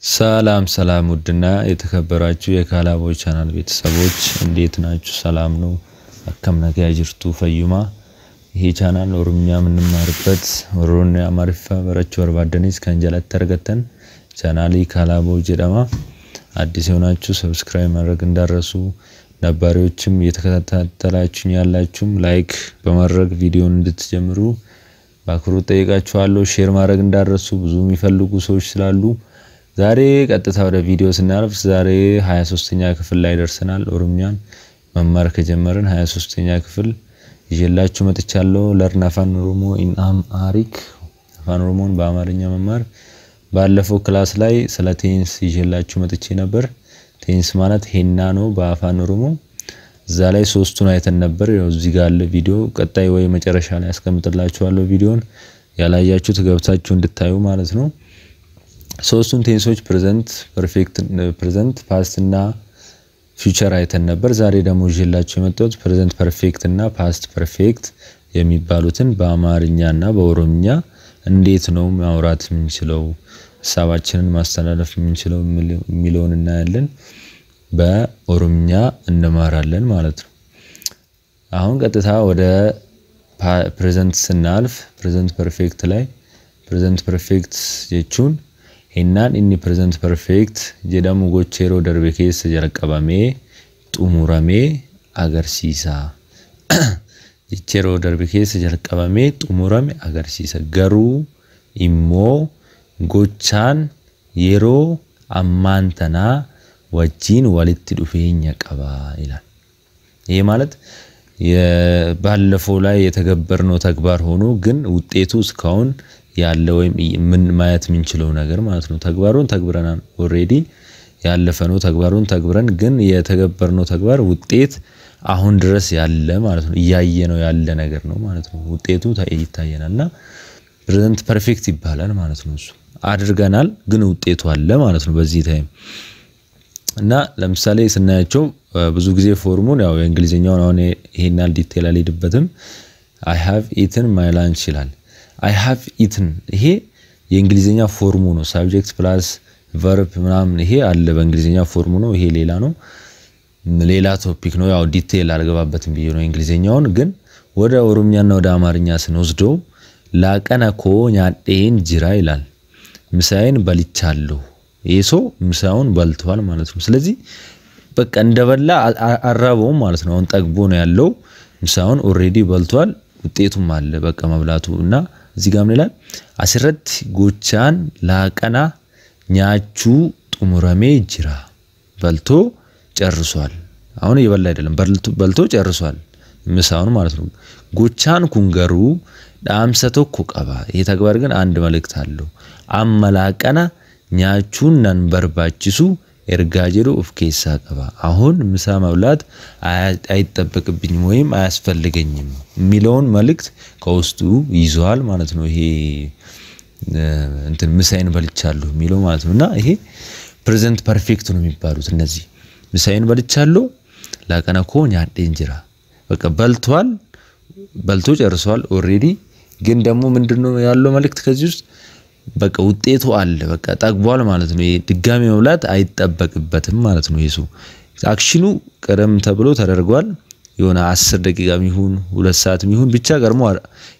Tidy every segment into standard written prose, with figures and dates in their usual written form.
ሰላም ሰላም ውድና የተከበራችሁ የካላቦይ ቻናል ቤተሰቦች እንዴት ናችሁ? ሰላም ነው? አከም ነገ ያጅርቱ ፈዩማ ይሄ ቻናል ኦሮምኛ ምንማርበት ኦሮምኛ ማሪፋ በረቹ ወርባደኒስ ከንጀላት ተርገተን ቻናሊ ካላቦይ ጀዳማ አዲስ ሆናችሁ ሰብስክራይብ ማድረግ እንዳረሱ ነባሪዎችም እየተከታተላችሁኝ ያላችሁም ላይክ በማድረግ ቪዲዮን እንድትጀምሩ ባክሩት ጠይቃችኋለሁ። ሼር ማድረግ እንዳረሱ ብዙ የሚፈልጉ ሰዎች ስላሉ ዛሬ ቀጥታ ወደ ቪዲዮ ስናልፍ ዛሬ 23ኛ ክፍል ላይ ደርሰናል። ኦሮምኛን መማር ከጀመርን 23ኛ ክፍል ይዤላችሁ መጥቻለሁ። ለርን አፋን ኦሮሞ ኢን አምሃሪክ አፋን ኦሮሞን በአማርኛ መማር ባለፈው ክላስ ላይ ስለ ቴንስ ይዤላችሁ መጥቼ ነበር። ቴንስ ማለት ሄና ነው በአፋን ኦሮሞ። እዛ ላይ ሶስቱን አይተን ነበር። ያው እዚህ ጋር አለ ቪዲዮ ቀጣይ ወይ መጨረሻ ላይ አስቀምጥላችኋለሁ። ቪዲዮን ያላያችሁት ገብታችሁ እንድታዩ ማለት ነው። ሶስቱን ቴንሶች ፕሬዘንት ፐርፌክት ፕሬዘንት ፓስት እና ፊውቸር አይተን ነበር። ዛሬ ደግሞ ይዤላችሁ የመጣሁት ፕሬዘንት ፐርፌክት እና ፓስት ፐርፌክት የሚባሉትን በአማርኛና በኦሮምኛ እንዴት ነው ማውራት የምንችለው ሐሳባችንን ማስተላለፍ የምንችለው የሚለውን እናያለን። በኦሮምኛ እንማራለን ማለት ነው። አሁን ቀጥታ ወደ ፕሬዘንት ስናልፍ ፕሬዘንት ፐርፌክት ላይ ፕሬዘንት ፐርፌክት የቹን ሄናን ኢኒ ፕሬዘንት ፐርፌክት ጀዳሙ ጎቼሮ ደርቤ ኬስ ጀረቀባሜ ጡሙራሜ አገርሲሳ ጀቼሮ ደርቤ ኬስ ጀረቀባሜ ጡሙራሜ አገርሲሳ ገሩ ኢሞ ጎቻን የሮ አማንተና ወጂን ወልት ዱፌኛ ቀባ ይላል። ይሄ ማለት የባለፈው ላይ የተገበርነው ተግባር ሆኖ ግን ውጤቱ እስካሁን ያለ ወይም ምን ማየት ምንችለው ነገር ማለት ነው። ተግባሩን ተግብረናል ኦሬዲ ያለፈነው ተግባሩን ተግብረን ግን የተገበርነው ተግባር ውጤት አሁን ድረስ ያለ ማለት ነው። ያያየነው ያለ ነገር ነው ማለት ነው። ውጤቱ ይታየናልና ፕሬዘንት ፐርፌክት ይባላል ማለት ነው። እሱ አድርገናል ግን ውጤቱ አለ ማለት ነው በዚህ ታይም። እና ለምሳሌ ስናያቸው ብዙ ጊዜ ፎርሙን ያው የእንግሊዘኛው ነው ይሄናል ዲቴል አልሄድበትም። I have eaten my lunch ይላል። I have eaten ይሄ የእንግሊዘኛ ፎርሙ ነው። subject plus verb ምናምን ይሄ አለ በእንግሊዘኛ ፎርሙ ነው። ይሄ ሌላ ነው ሌላ ቶፒክ ነው። ያው ዲቴል አልገባበትም ብዬ ነው እንግሊዘኛውን። ግን ወደ ኦሮምኛና ወደ አማርኛ ስንወስደው ላቀናኮ ኛዴን ጅራ ይላል። ምሳዬን በልቻለሁ። ይሄ ምሳውን በልቷል ማለት ነው። ስለዚህ በቃ እንደበላ አራበው ማለት ነው። አሁን ጠግቦ ነው ያለው። ምሳውን ኦሬዲ በልቷል ውጤቱም አለ በቃ መብላቱና እዚህ ጋር ምን ይላል? አስረት ጎቻን ላቀና ኛቹ ጡሙራሜ ጅራ በልቶ ጨርሷል። አሁን ይበላ አይደለም በልቶ ጨርሷል ምሳውን ማለት ነው። ጎቻን ኩንገሩ ዳምሰቶ ኮቀባ ይሄ ተግባር ግን አንድ መልእክት አለው። አመላቀና ኛቹን ነንበርባችሱ ኤርጋጀሮ ኦፍኬሳ ቀባ አሁን ምሳ መብላት አይጠበቅብኝም ወይም አያስፈልገኝም ሚሊዮን መልእክት ከውስጡ ይዟል ማለት ነው። ይሄ እንትን ምሳዬን በልቻለሁ ሚለው ማለት ነውና ይሄ ፕሬዘንት ፐርፌክት ነው የሚባሉት እነዚህ። ምሳዬን በልቻለሁ ላቀናኮ ኛዴን ጅራ በቃ በልቷል በልቶ ጨርሷል ኦሬዲ። ግን ደግሞ ምንድነው ያለው መልእክት ከዚህ ውስጥ በቃ ውጤቱ አለ በቃ ጠግቧል ማለት ነው። ይሄ ድጋሚ መብላት አይጠበቅበትም ማለት ነው። ይሄ አክሽኑ ቀደም ተብሎ ተደርጓል። የሆነ 10 ደቂቃም ይሁን 2 ሰዓትም ይሁን ብቻ ቀርሞ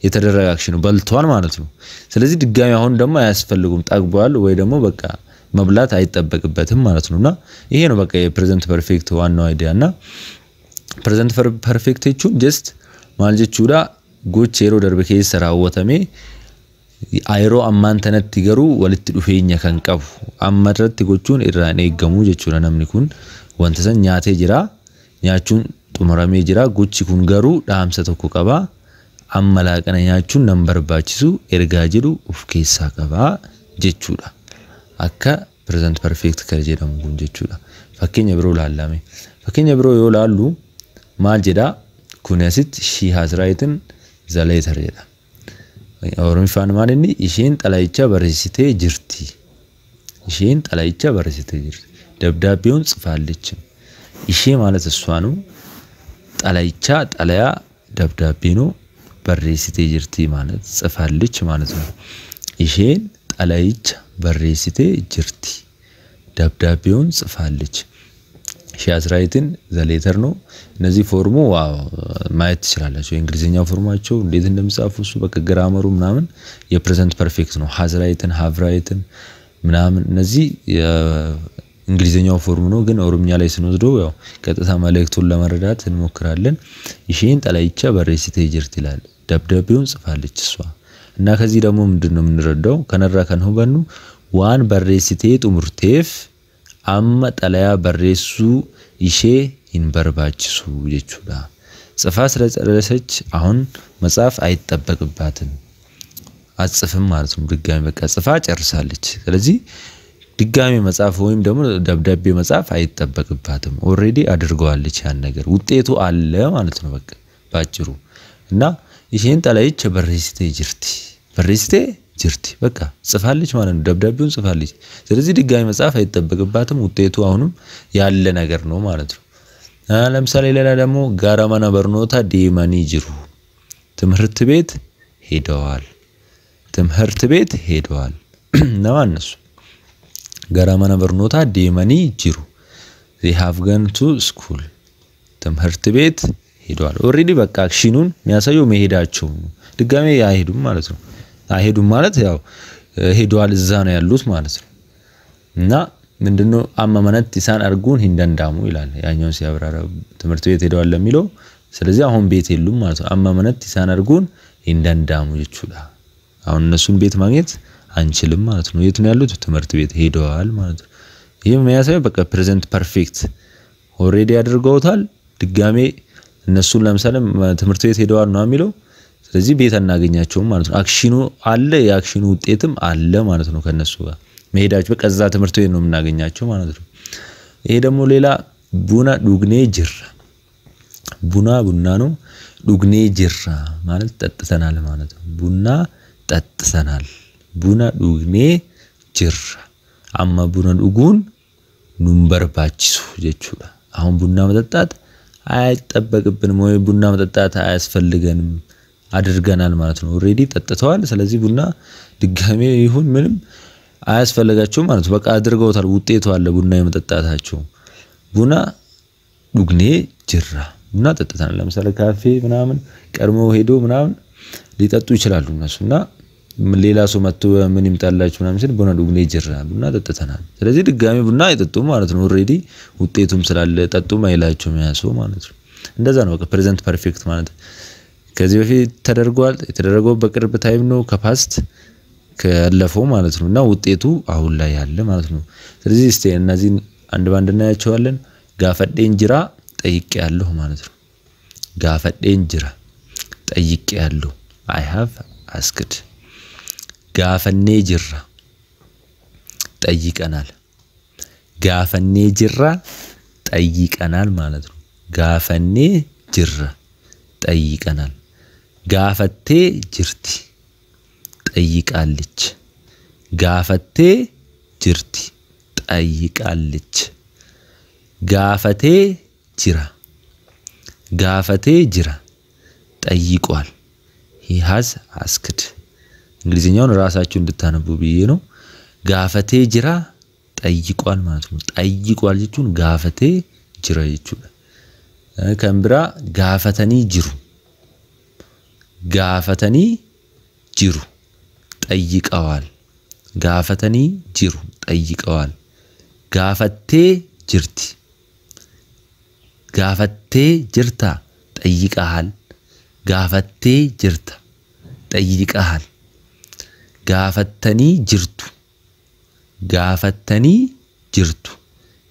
የተደረገ አክሽኑ በልቷል ማለት ነው። ስለዚህ ድጋሚ አሁን ደግሞ አያስፈልጉም ጠግቧል ወይ ደግሞ በቃ መብላት አይጠበቅበትም ማለት ነውና ይሄ ነው በቃ የፕሬዘንት ፐርፌክት ዋናው አይዲያና ፕሬዘንት ፐርፌክት ጀስት ማልጀቹዳ ጎቼሮ ደርቤ ኬስ ራወተሜ አይሮ አማንተነት ይገሩ ወልት ዱፌኛ ከንቀቡ አመረት ጎቹን ኢራኔ ይገሙ ጀቹና namni kun wanta san nyaate jira nyaachuun xumuramee jira gochi kun garuu dhaamsa tokko qaba ammalaaqana nyaachuun nan barbaachisu ergaa jedhu of keessaa qaba jechuudha. akka present perfect kan jedhamu kun jechuudha. fakkeenya biroo laallame fakkeenya biroo yoo laallu maal jedha kun asitti she has written the letter jedha. ኦሮሚፋን ማንኒ ኢሼን ጠላይቻ በረሲቴ ጅርቲ ኢሼን ጠላይቻ በረሲቴ ጅርቲ ደብዳቤውን ጽፋለች። ኢሼ ማለት እሷ ነው። ጠላይቻ ጠላያ ደብዳቤ ነው። በረሲቴ ጅርቲ ማለት ጽፋለች ማለት ነው። ኢሼን ጠላይቻ በረሲቴ ጅርቲ ደብዳቤውን ጽፋለች she has written the letter ነው እነዚህ ፎርሙ ማየት ትችላላችሁ እንግሊዘኛው ፎርማቸው እንዴት እንደምጻፉ እሱ በቃ ግራመሩ ምናምን የፕሬዘንት ፐርፌክት ነው has written have written ምናምን እነዚህ እንግሊዘኛው ፎርም ነው ግን ኦሮምኛ ላይ ስንወስደው ያው ቀጥታ መልእክቱን ለመረዳት እንሞክራለን ይሄን ጠላይቻ በሬሲቴ ጅርት ይላል ደብዳቤውን ጽፋለች እሷ እና ከዚህ ደግሞ ምንድነው የምንረዳው ከነራ ከነሆበኑ ዋን በሬሲቴ ጡምርቴፍ አማ ጠላያ በሬሱ ይሼ ይንበርባችሱ ይቹዳ ጽፋ ስለጨረሰች አሁን መጻፍ አይተበቅባትም አጽፍም ማለት ነው ድጋሚ በቃ ጽፋ ጨርሳለች ስለዚህ ድጋሚ መጻፍ ወይም ደግሞ ደብዳቤ መጻፍ አይተበቅባትም ኦሬዲ አድርገዋለች ያን ነገር ውጤቱ አለ ማለት ነው በቃ ባጭሩ እና ይሄን ጠላይች በሬሲቴ ጅርቲ በቃ ጽፋለች ማለት ነው ደብዳቤውን ጽፋለች ስለዚህ ድጋሚ መጻፍ አይተበቅባትም ውጤቱ አሁንም ያለ ነገር ነው ማለት ነው ለምሳሌ ሌላ ደግሞ ጋራማና በርኖታ ዲማኒ ጅሩ ትምህርት ቤት ሄደዋል ነው እነሱ ጋራማና በርኖታ ዲማኒ ጅሩ they have gone to school ትምህርት ቤት ሄደዋል ኦሬዲ በቃ አክሽኑን የሚያሳየው መሄዳቸው ድጋሚ ያሄዱም ማለት ነው አይሄዱም ማለት ያው ሄደዋል እዛ ነው ያሉት ማለት ነው እና ምንድነው አማማነት ይሳን አርጉን እንደንዳሙ ይላል ያኛው ሲያብራራ ትምህርት ቤት ሄደዋል ለሚለው ስለዚህ አሁን ቤት የሉም ማለት ነው አማማነት ይሳን አርጉን እንደንዳሙ ይችላል አሁን እነሱን ቤት ማግኘት አንችልም ማለት ነው የት ነው ያሉት ትምህርት ቤት ሄደዋል ማለት ነው ይሄ የሚያሳየው በቃ ፕሬዘንት ፐርፌክት ኦሬዲ አድርገውታል ድጋሜ እነሱን ለምሳሌ ትምህርት ቤት ሄደዋል ነው የሚለው ስለዚህ ቤት እናገኛቸው ማለት ነው አክሽኑ አለ የአክሽኑ ውጤትም አለ ማለት ነው ከነሱ ጋር መሄዳቸው በቃ እዛ ትምህርት ቤት ነው የምናገኛቸው ማለት ነው ይሄ ደግሞ ሌላ ቡና ዱግኔ ጅራ ቡና ነው ዱግኔ ጅራ ማለት ጠጥተናል ማለት ነው ቡና ጠጥተናል ቡና ዱግኔ ጅራ አማ ቡና ዱጉን ኑምበርባችሱ ጀቹላ አሁን ቡና መጠጣት አይጠበቅብንም ወይ ቡና መጠጣት አያስፈልገንም አድርገናል ማለት ነው ኦሬዲ ጠጥተዋል ስለዚህ ቡና ድጋሜ ይሁን ምንም አያስፈልጋቸው ማለት ነው በቃ አድርገውታል ውጤቱ አለ ቡና የመጠጣታቸው ቡና ዱግኔ ጅራ ቡና ጠጥተናል ለምሳሌ ካፌ ምናምን ቀርሞ ሄዶ ምናምን ሊጠጡ ይችላሉ እነሱና ሌላ ሰው መጥቶ ምን ይምጣላችሁ ምናምን ሲል ቡና ዱግኔ ጅራ ቡና ጠጥተናል ስለዚህ ድጋሜ ቡና አይጠጡም ማለት ነው ኦሬዲ ውጤቱም ስላለ ጠጡም አይላቸውም ያሰው ማለት ነው እንደዛ ነው በቃ ፕሬዘንት ፐርፌክት ማለት ከዚህ በፊት ተደርጓል የተደረገው በቅርብ ታይም ነው ከፓስት ከለፈው ማለት ነውና ውጤቱ አሁን ላይ ያለ ማለት ነው ስለዚህ እስቲ እነዚህ አንድ ባንድ እናያቸዋለን ጋፈዴን ጅራ ጠይቄያለሁ ማለት ነው ጋፈዴን ጅራ ጠይቄያለሁ I have asked ጋፈኔ ጅራ ጠይቀናል ጋፈኔ ጅራ ጠይቀናል ማለት ነው ጋፈኔ ጅራ ጠይቀናል ጋፈቴ ጅርቲ ጠይቃለች ጋፈቴ ጅርቲ ጠይቃለች ጋፈቴ ጅራ ጠይቋል he has asked እንግሊዘኛውን ራሳችሁ እንድታነቡ ብዬ ነው ጋፈቴ ጅራ ጠይቋል ማለት ነው ጠይቋል ይቹን ጋፈቴ ጅራ ይቹ ከምብራ ጋፈተኒ ጅሩ ጠይቀዋል ጋፈተኒ ጅሩ ጠይቀዋል ጋፈቴ ጅርታ ጠይቀሃል ጋፈቴ ጅርታ ጠይቀሃል ጋፈተኒ ጅርቱ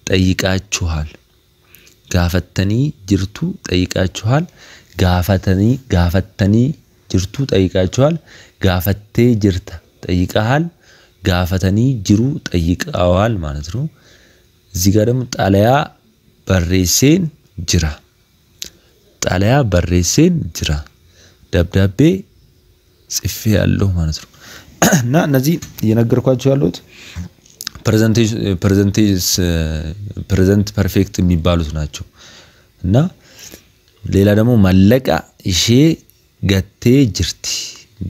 ጠይቃችኋል ጋፈተኒ ጅርቱ ጠይቃችኋል ጋፈተኒ ጅርቱ ጠይቃችኋል ጋፈቴ ጅርታ ጠይቀሃል ጋፈተኒ ጅሩ ጠይቀዋል ማለት ነው እዚህ ጋር ደግሞ ጣሊያ በሬሴን ጅራ ደብዳቤ ጽፌ ያለው ማለት ነው እና እነዚህ እየነገርኳችሁ ያሉት ፕሬዘንት ፐርፌክት የሚባሉት ናቸው እና ሌላ ደግሞ መለቃ እሺ ገቴ ጅርቲ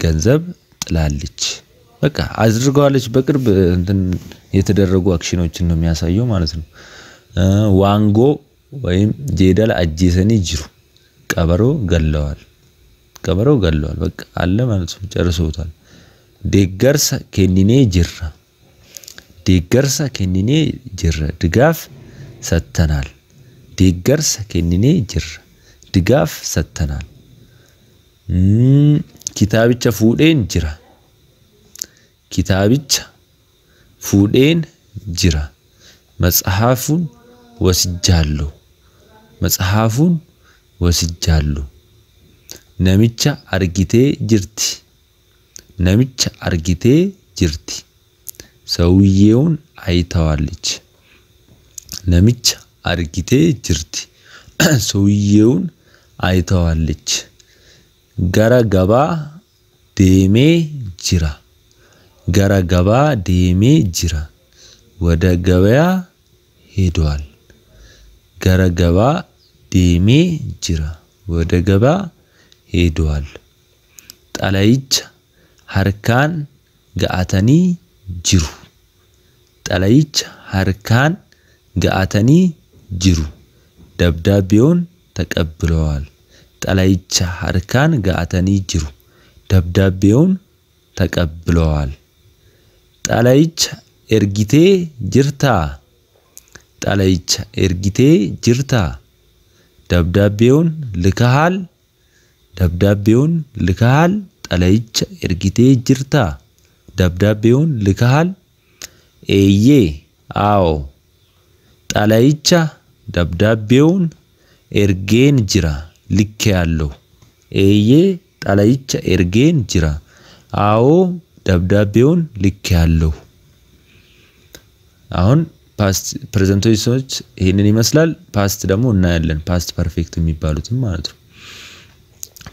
ገንዘብ ጥላለች በቃ አድርገዋለች በቅርብ እንትን የተደረጉ አክሽኖችን ነው የሚያሳየው ማለት ነው ዋንጎ ወይም ጄደል አጂሰኒ ጅሩ ቀበሮ ገለዋል በቃ አለ ማለት ነው ጨርሶታል ደገርሳ ከኒኔ ጅራ ድጋፍ ሰተናል ደገርሳ ከኒኔ ጅራ ድጋፍ ሰተናል ኪታብቻ ፉዴን ጅራ መጽሐፉን ወስጃለሁ ነሚቻ አርጊቴ ጅርቲ ሰውየውን አይተዋለች ነሚቻ አርጊቴ ጅርቲ ሰውየውን አይተዋለች ገረገባ ዴሜ ጅራ ወደ ገበያ ሄዷል ገረገባ ዴሜ ጅራ ወደ ገበያ ሄዷል ጣላይች ሐርካን ገአተኒ ጅሩ ደብዳቤውን ተቀብለዋል ጣላይች ሐርካን ገአተኒ ጅሩ ደብዳቤውን ተቀብለዋል ጣላይች ኤርጊቴ ጅርታ ደብዳቤውን ልከሃል ጣላይች ኤርጊቴ ጅርታ ደብዳቤውን ልከሃል ኤዬ አዎ ጣላይቻ ደብዳቤውን ኤርጌን ጅራ ልኬያለሁ ኤዬ ጣላይቻ ኤርጌን ጅራ አዎ ደብዳቤውን ልኬያለሁ አሁን ፓስት ፕሬዘንት ቮይሶች ይሄንን ይመስላል ፓስት ደግሞ እናያለን ፓስት ፐርፌክት የሚባሉትም ማለት ነው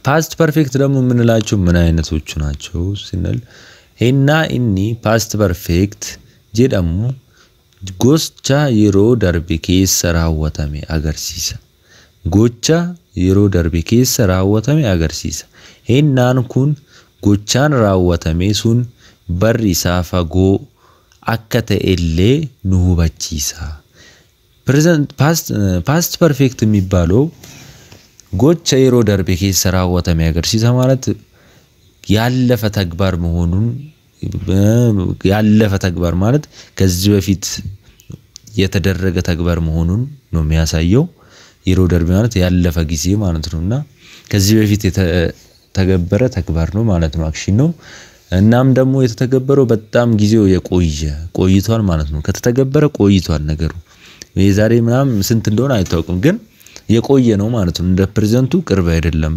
ፓስት ፐርፌክት ደግሞ ምንላቸው ምን አይነቶቹ ናቸው ስንል ሄና ኢኒ ፓስት ፐርፌክት ጀደሙ ጎቻ የሮ ደርቤ ኬሰ ራወተሜ አገርሲሳ ሄናን ኩን ጎቻን ራወተሜ ሱን በሪሳ ፈጎ አከተ ኤሌ ንሁበቺሳ ፕሬዘንት ፓስት ፐርፌክት የሚባለው ጎቻ የሮ ደርቤ ኬሰ ራወተሜ አገርሲሳ ማለት ያለፈ ተግባር ማለት ከዚህ በፊት የተደረገ ተግባር መሆኑን ነው የሚያሳየው የሮ ደርቤ ማለት ያለፈ ጊዜ ማለት ነውና ከዚህ በፊት የተገበረ ተግባር ነው ማለት ነው አክሽን ነው እናም ደግሞ የተተገበረው በጣም ጊዜው ቆይቷል ማለት ነው ከተተገበረ ቆይቷል ነገሩ የዛሬ ምናም ስንት እንደሆነ አይታወቅም ግን የቆየ ነው ማለት ነው እንደ ፕሬዘንቱ ቅርብ አይደለም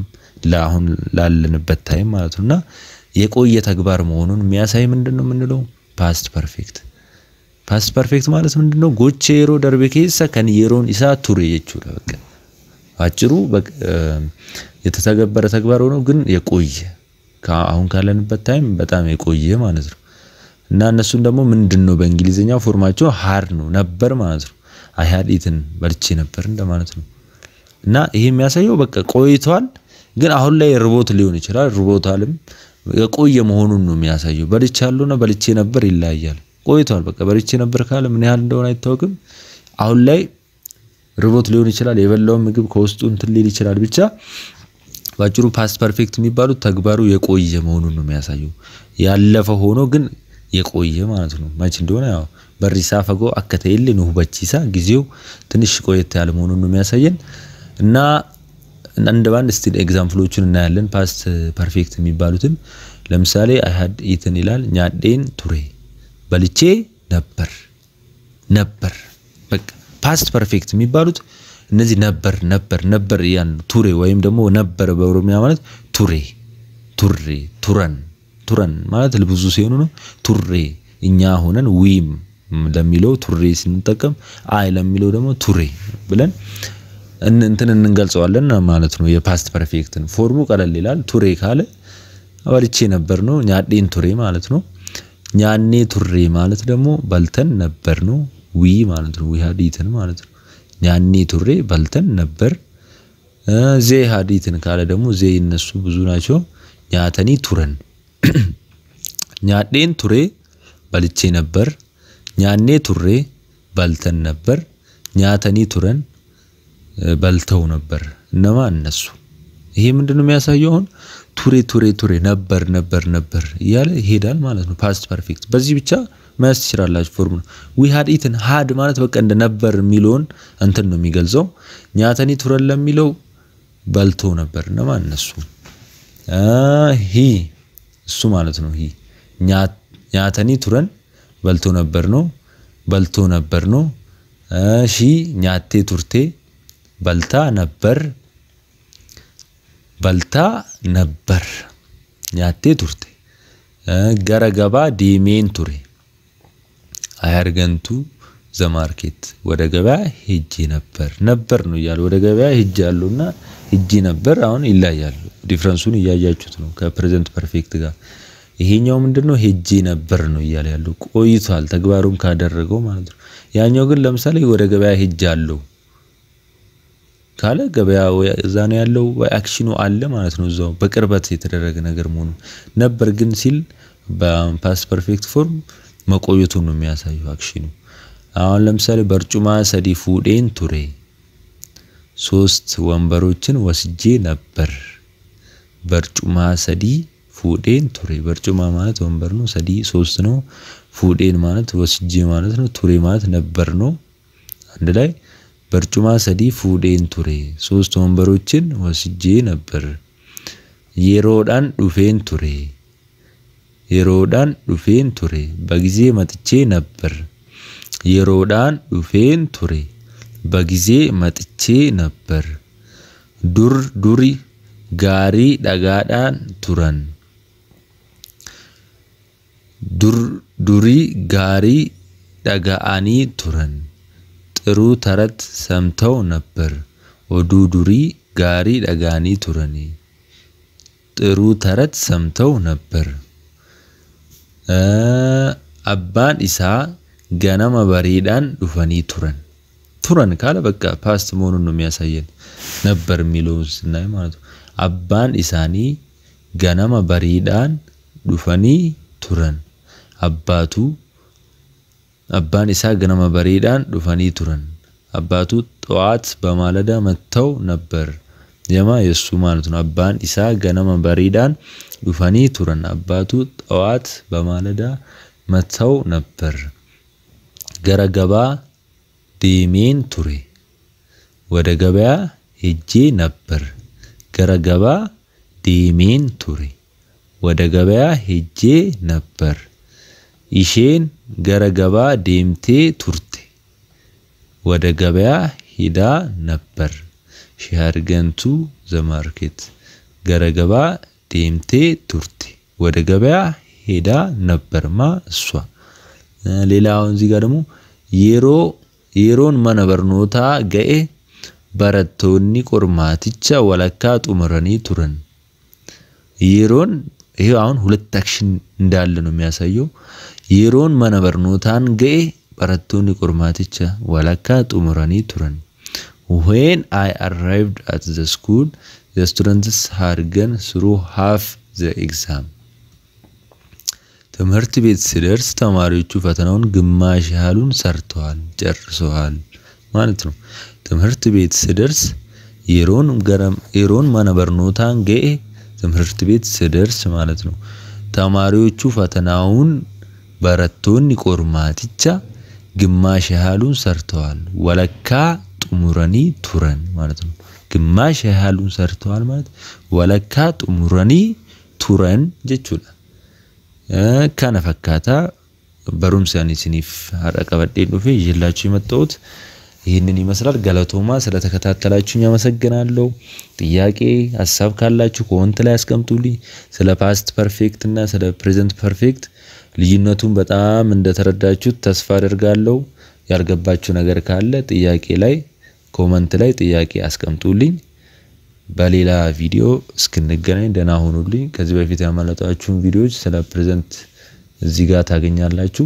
ለአሁን ላለንበት ታይም ማለት ነውና የቆየ ተግባር መሆኑን የሚያሳይ ምንድነው ምንለው ፓስት ፐርፌክት ማለት ምንድነው ጎቼሮ ደርቤ ኬሰ ከንየሮን ኢሳ ቱሬ የቹራ በቃ አጭሩ የተተገበረ ተግባር ሆኖ ግን የቆየ አሁን ካለንበት ታይም በጣም የቆየ ማለት ነው እና እነሱን ደግሞ ምንድነው በእንግሊዘኛው ፎርማቸው ሃር ነው ነበር ማለት ነው አይ ሃድ ኢትን በልቼ ነበር እንደማለት ነው እና ይሄ የሚያሳየው በቃ ቆይቷል ግን አሁን ላይ ርቦት ሊሆን ይችላል ርቦታልም የቆየ መሆኑን ነው የሚያሳየው በልቻለሁና በልቼ ነበር ይላያል ቆይቷል በቃ በልቼ ነበር ካለ ምን ያህል እንደሆነ አይታወቅም አሁን ላይ ርቦት ሊሆን ይችላል የበላው ምግብ ከውስጡ እንትን ሊል ይችላል ብቻ ባጭሩ ፓስት ፐርፌክት የሚባሉት ተግባሩ የቆየ መሆኑን ነው የሚያሳየው ያለፈ ሆኖ ግን የቆየ ማለት ነው ማች እንደሆነ ያው በሪሳ ፈጎ አከተይል ነው በቺሳ ጊዜው ትንሽ ቆየት ያለ መሆኑን ነው የሚያሳየን እና እንደ ባንድ ስቲል ኤግዛምፕሎችን እናያለን ፓስት ፐርፌክት የሚባሉትን ለምሳሌ አይ ሃድ ኢትን ይላል ኛዴን ቱሬ በልቼ ነበር በቃ ፓስት ፐርፌክት የሚባሉት እነዚህ ነበር ያን ቱሬ ወይም ደግሞ ነበር በኦሮሚያ ማለት ቱረን ማለት ለብዙ ሲሆኑ ነው ቱሬ እኛ ሆነን ዊም ለሚለው ቱሬ ስንጠቀም አይ ለሚለው ደግሞ ቱሬ ብለን እንትን እንገልጸዋለን ማለት ነው የፓስት ፐርፌክትን ፎርሙ ቀለል ይላል ቱሬ ካለ አባልቼ ነበር ነው ኛዴን ቱሬ ማለት ነው ኛኔ ቱሬ ማለት ደግሞ በልተን ነበር ነው ዊ ማለት ነው ዊ ሃድ ኢትን ማለት ነው ኛኔ ቱሬ በልተን ነበር ዘ ሃድ ኢትን ካለ ደግሞ ዘ እነሱ ብዙ ናቸው ኛተኒ ቱረን nyaadheen ture balchee ነበር nyaannee turre baltan ነበር nyaatanii turan baltau ነበር እነማ እነሱ ይሄ ምንድነው የሚያሳየው አሁን ቱሬ ነበር ያለ ይሄዳል ማለት ነው past perfect በዚህ ብቻ ማስ ትችላላችሁ ፎርም ነው we had eaten had ማለት በቃ እንደ ነበር ሚሊዮን እንትን ነው የሚገልጸው ኛተኒ ቱረን ለሚለው በልቶ ነበር እነማ እነሱ ሂ እሱ ማለት ነው ሂ ኛተኒ ቱረን በልቶ ነበር ነው እሺ ኛቴ ቱርቴ በልታ ነበር ኛቴ ቱርቴ ገረገባ ዲሜን ቱሬ አያርገንቱ ዘማርኬት ወደ ገበያ ሄጄ ነበር ነው ይያል ወደ ገበያ ሄጃለሁና ሄጄ ነበር አሁን ይላያል ዲፈረንሱን ያያያችሁት ነው ከፕሬዘንት ፐርፌክት ጋር ይሄኛው ምንድነው ሄጄ ነበር ነው ይያል ያለው ቆይቷል ተግባሩን ካደረገው ማለት ነው ያኛው ግን ለምሳሌ ወደ ገበያ ሄጃለሁ ካለ ገበያ እዛ ነው ያለው አክሽኑ አለ ማለት ነው እዛው በቅርበት የተደረገ ነገር መሆኑ ነበር ግን ሲል በፓስት ፐርፌክት ፎርም መቆየቱን ነው የሚያሳየው አክሽኑ አሁን ለምሳሌ በርጩማ ሰዲ ፉዴን ቱሬ 3 ወንበሮችን ወስጄ ነበር በርጩማ ሰዲ ፉዴን ቱሬ በርጩማ ማለት ወንበር ነው ሰዲ 3 ነው ፉዴን ማለት ወስጄ ማለት ነው ቱሬ ማለት ነበር ነው አንድ ላይ በርጩማ ሰዲ ፉዴን ቱሬ 3 ወንበሮችን ወስጄ ነበር የሮዳን ዱፌን ቱሬ በጊዜ መጥቼ ነበር የሮዳን ዱፌን ቱሬ በጊዜ መጥቼ ነበር ዱሪ ጋሪ ዳጋዳን ቱረን ዱሪ ጋሪ ዳጋአኒ ቱረን ጥሩ ተረት ሰምተው ነበር ወዱ ዱሪ ጋሪ ዳጋኒ ቱረኒ ጥሩ ተረት ሰምተው ነበር አባን ኢሳ ገናማ በሪዳን ዱፈኒ ቱረን ካለ በቃ ፓስት መሆኑን ነው የሚያሳየን ነበር የሚለው ስናይ ማለት ነው አባን ኢሳኒ ገናማ በሪዳን ዱፈኒ ቱረን አባቱ አባን ኢሳ ገናማ በሪዳን ዱፈኒ ቱረን አባቱ ጧት በማለዳ መተው ነበር የማ የሱ ማለት ነው አባን ኢሳ ገናማ በሪዳን ዱፈኒ ቱረን አባቱ ጧት በማለዳ መተው ነበር ገረገባ ዲሜን ቱሬ ወደ ገበያ ሄጄ ነበር ገረገባ ዲሜን ቱሬ ወደ ገበያ ሄጄ ነበር ኢሼን ገረገባ ዴምቴ ቱርቴ ወደ ገበያ ሄዳ ነበር ሺሃርገንቱ ዘማርኬት ገረገባ ዴምቴ ቱርቴ ወደ ገበያ ሄዳ ነበርማ እሷ ሌላውን እዚህ ጋር ደግሞ የሮን ማነበርኖታ ገኤ በረቶኒ ቆርማቲቻ ወለካ ጡመረኒ ቱረን የሮን ይሄ አሁን ሁለት አክሽን እንዳለ ነው የሚያሳየው የሮን ማነበርኖታን ገኤ በረቶኒ ቆርማቲቻ ወለካ ጡመረኒ ቱረን when I arrived at the school the students had gone through half the exam ትምህርት ቤት ሲደርስ ተማሪዎቹ ፈተናውን ግማሽ ያህሉን ጨርሰዋል ማለት ነው ትምህርት ቤት ሲደርስ የሮን ማነበርኖታን ገኤ ትምህርት ቤት ሲደርስ ማለት ነው ተማሪዎቹ ፈተናውን በረቶኒ ቆርማቲቻ ግማሽ ያህሉን ሰርተዋል ወለካ ጡሙረኒ ቱረን ማለት ነው ግማሽ ያህሉን ሰርተዋል ማለት ወለካ ጡሙረኒ ቱረን ጀቹላ ካነ ፈካታ በሩምሳኒ ሲኒፍ አረቀበዴ ዱፌ ይላችሁ የመጣሁት ይሄንን ይመስላል ገለቶማ ስለተከታተላችሁኝ አመሰግናለሁ ጥያቄ ሐሳብ ካላችሁ ኮሜንት ላይ አስቀምጡልኝ ስለ ፓስት ፐርፌክት እና ስለ ፕሬዘንት ፐርፌክት ልዩነቱን በጣም እንደተረዳችሁት ተስፋ አደርጋለሁ ያልገባችሁ ነገር ካለ ጥያቄ ላይ ኮሜንት ላይ ጥያቄ አስቀምጡልኝ በሌላ ቪዲዮ እስክንገናኝ ደህና ሁኑልኝ ከዚህ በፊት ያመለጣችሁን ቪዲዮዎች ስለ ፕሬዘንት እዚህ ጋር ታገኛላችሁ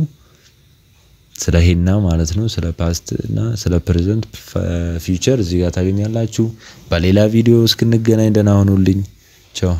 ስለ ሄና ማለት ነው ስለ ፓስት እና ስለ ፕሬዘንት ፊውቸር እዚህ ጋር ታገኛላችሁ በሌላ ቪዲዮ እስክንገናኝ ደህና ሁኑልኝ ቻው